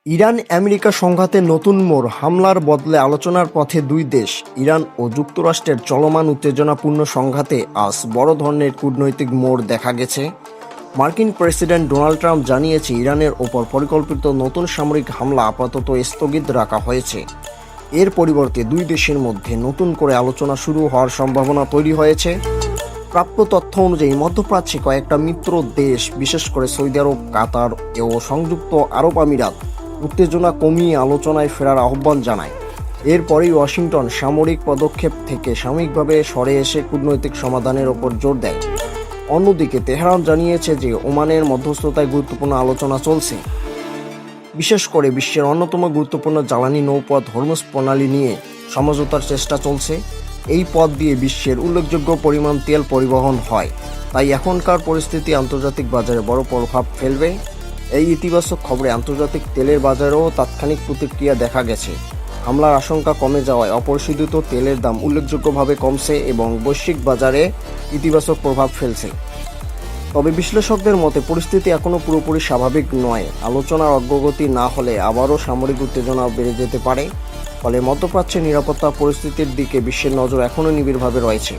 Iran America সংঘাতে নতুন মোড়, হামলার বদলে আলোচনার পথে দুই দেশ। ইরান ও যুক্তরাষ্ট্রের চলমান উত্তেজনাপূর্ণ সংঘাতে আজ বড় ধরনের কূটনৈতিক মোড় দেখা গেছে। মার্কিন প্রেসিডেন্ট ডোনাল্ড ট্রাম্প জানিয়েছে ইরানের ওপর পরিকল্পিত নতুন সামরিক হামলা আপাতত স্থগিত রাখা হয়েছে। এর পরিবর্তে দুই দেশের মধ্যে নতুন করে আলোচনা শুরু হওয়ার সম্ভাবনা তৈরি হয়েছে। প্রাপ্ত তথ্য অনুযায়ী মধ্যপ্রাচ্যে কয়েকটা মিত্র দেশ, বিশেষ করে সৌদি আরব, কাতার ও সংযুক্ত আরব আমিরাত উত্তেজনা কমিয়ে আলোচনায় ফেরার আহ্বান জানায়। এরপরেই ওয়াশিংটন সামরিক পদক্ষেপ থেকে সাময়িকভাবে সরে এসে কূটনৈতিক সমাধানের ওপর জোর দেয়। অন্যদিকে তেহরান জানিয়েছে যে ওমানের মধ্যস্থতায় গুরুত্বপূর্ণ আলোচনা চলছে, বিশেষ করে বিশ্বের অন্যতম গুরুত্বপূর্ণ জ্বালানি নৌপথ হরমুজ প্রণালী নিয়ে সমঝোতার চেষ্টা চলছে। এই পথ দিয়ে বিশ্বের উল্লেখযোগ্য পরিমাণ তেল পরিবহন হয়, তাই এখনকার পরিস্থিতি আন্তর্জাতিক বাজারে বড় প্রভাব ফেলবে। এই ইতিবাচক খবরে আন্তর্জাতিক তেলের বাজারেও তাৎক্ষণিক প্রতিক্রিয়া দেখা গেছে। হামলার আশঙ্কা কমে যাওয়ায় অপরিশোধিত তেলের দাম উল্লেখযোগ্যভাবে কমছে এবং বৈশ্বিক বাজারে ইতিবাচক প্রভাব ফেলছে। তবে বিশ্লেষকদের মতে পরিস্থিতি এখনও পুরোপুরি স্বাভাবিক নয়। আলোচনার অগ্রগতি না হলে আবারও সামরিক উত্তেজনা বেড়ে যেতে পারে। ফলে মধ্যপ্রাচ্যের নিরাপত্তা পরিস্থিতির দিকে বিশ্বের নজর এখনও নিবিড়ভাবে রয়েছে।